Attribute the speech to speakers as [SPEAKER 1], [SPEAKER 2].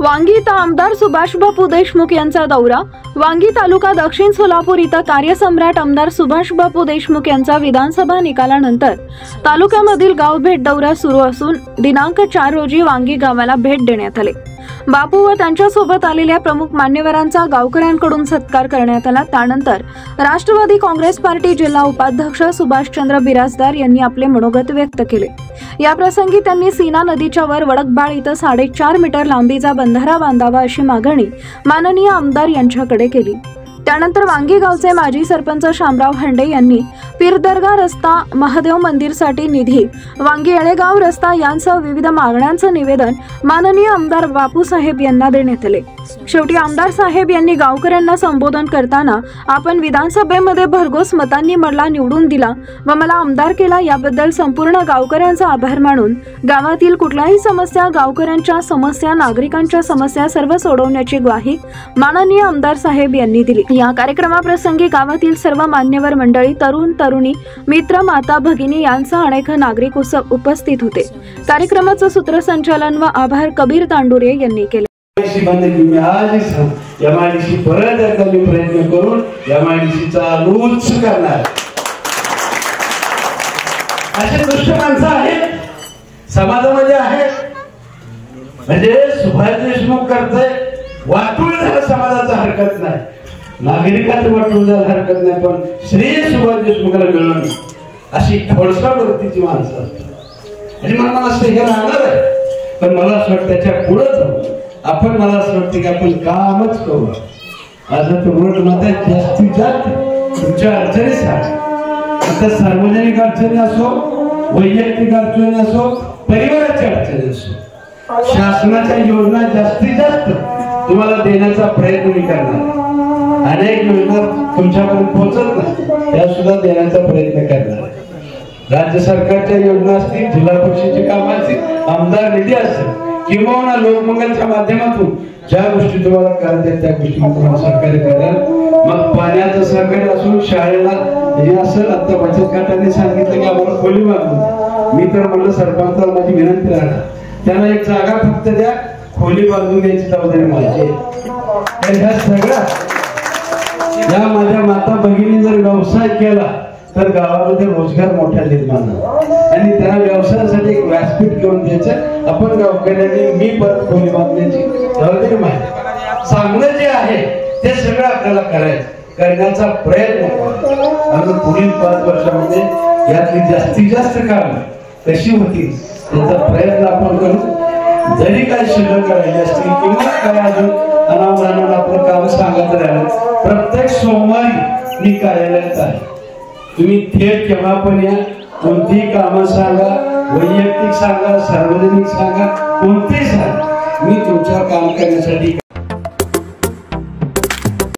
[SPEAKER 1] वांगी इथं आमदार सुभाष बापू देशमुख यांचा दौरा। वांगी तालुका दक्षिण सोलापूर इथं कार्यसम्राट आमदार सुभाष बापू देशमुख यांचा विधानसभा निकालानंतर तालुक्यामधील गाव भेट दौरा सुरू असून दिनांक 4 रोजी वांगी गावाला भेट देण्यात आली। बापू व त्यांच्यासोबत आलेल्या प्रमुख मान्यवरांचा गावकऱ्यांकडून सत्कार करण्यात आला। त्यानंतर राष्ट्रवादी काँग्रेस पार्टी जिल्हा उपाध्यक्ष सुभाषचंद्र बिराजदार यांनी आपले मनोगत व्यक्त केले। या प्रसंगी त्यांनी सीना नदीच्या वर वडकबाळ इथं 4.5 मीटर लांबीचा बंधारा बांधावा अशी मागणी माननीय आमदार यांच्याकडे केली। त्यानंतर वांगी गावचे माजी सरपंच शामराव हंडे यांनी पीरदरगाह रस्ता, महादेव मंदिरसाठी निधी, वांगी येळेगाव रस्ता यांसह विविध मागण्यांचं निवेदन माननीय आमदार बापू साहेब यांना देण्यात आले। शेवटी आमदार साहेब यांनी गावकऱ्यांना संबोधन करताना आपण विधानसभेमध्ये भरघोस मतांनी मला निवडून दिला व मला आमदार केला याबद्दल संपूर्ण गावकऱ्यांचा आभार मानून गावातील कुठल्याही समस्या, गावकऱ्यांच्या समस्या, नागरिकांच्या समस्या सर्व सोडवण्याची ग्वाही माननीय आमदार साहेब यांनी दिली। या कार्यक्रमाप्रसंगी गावातील सर्व मान्यवर मंडळी, तरुण तरुणी, मित्र, माता भगिनी यांसह अनेक नागरिक उपस्थित होते। कार्यक्रमाचं सूत्रसंचालन व आभार कबीर तांडुरे यांनी केले।
[SPEAKER 2] प्रयत्न करून चालूच करणार असे दुष्ट माणसं आहेत समाजामध्ये आहेत। म्हणजे सुभाष देशमुख करतोय वाटूळ झालं समाजाचा हरकत नाही, नागरिकांचं वाटूळ झालं हरकत नाही, पण श्री सुभाष देशमुखाला मिळून अशी ठोळसा वृत्तीची माणसं असतात। आणि मला असं हे राहणार आहे, पण मला असं वाटतं त्याच्या पुढे जाऊ आपण, मला असं वाटतं की आपण कामच करू। आज मध्ये जास्तीत जास्त तुमच्या अडचणी सांगा, आता सार्वजनिक अडचणी असो, वैयक्तिक अडचणी असो, परिवाराच्या अडचणी असो, शासनाच्या योजना जास्तीत जास्त तुम्हाला देण्याचा प्रयत्न मी करणार। अनेक योजना तुमच्यापर्यंत पोहोचत नाही त्या सुद्धा देण्याचा प्रयत्न करणार। राज्य सरकारच्या योजना असतील, जिल्हा परिषदेची कामं असतील, आमदार निधी असेल किंवा लोकमंगलच्या माध्यमातून ज्या गोष्टी तुम्हाला करायच्या त्या गोष्टी तुम्हाला सहकार्य करेल। मग पाण्याचं सहकार्य असून, शाळेला हे असं आता बचत गटाने सांगितलं की आम्हाला खोली बांधून, मी तर म्हणलं सरपंचाला माझी विनंती राहणार त्यांना एक जागा फक्त द्या, खोली बांधून द्यायची जबाबदारी माझी आहे। ह्या सगळ्या या माझ्या माता भगिनी जर व्यवसाय केला तर गावामध्ये रोजगार मोठा निर्माण होईल आणि त्या व्यवसायासाठी एक व्यासपीठ घेऊन द्यायचं आपण गावकऱ्यांनी। मी परत खोली बांधण्याची जबाबदारी माझी। चांगलं जे आहे ते सगळं आपल्याला करण्याचा प्रयत्न करा आणि पुढील 5 वर्षामध्ये यातली जास्तीत जास्त काम कशी होतील त्याचा प्रयत्न आपण करू। जरी काही शिल्लक राहिली असतील किंवा काय अजून अनावरानं आपलं काम सांगत राहिलं, प्रत्येक सोमवारी मी कार्यालयात आहे, तुम्ही थेट केव्हा पण या, कोणतीही कामं सांगा, वैयक्तिक सांगा, सार्वजनिक सांगा, कोणतेही सांगा, मी तुमच्यावर काम करण्यासाठी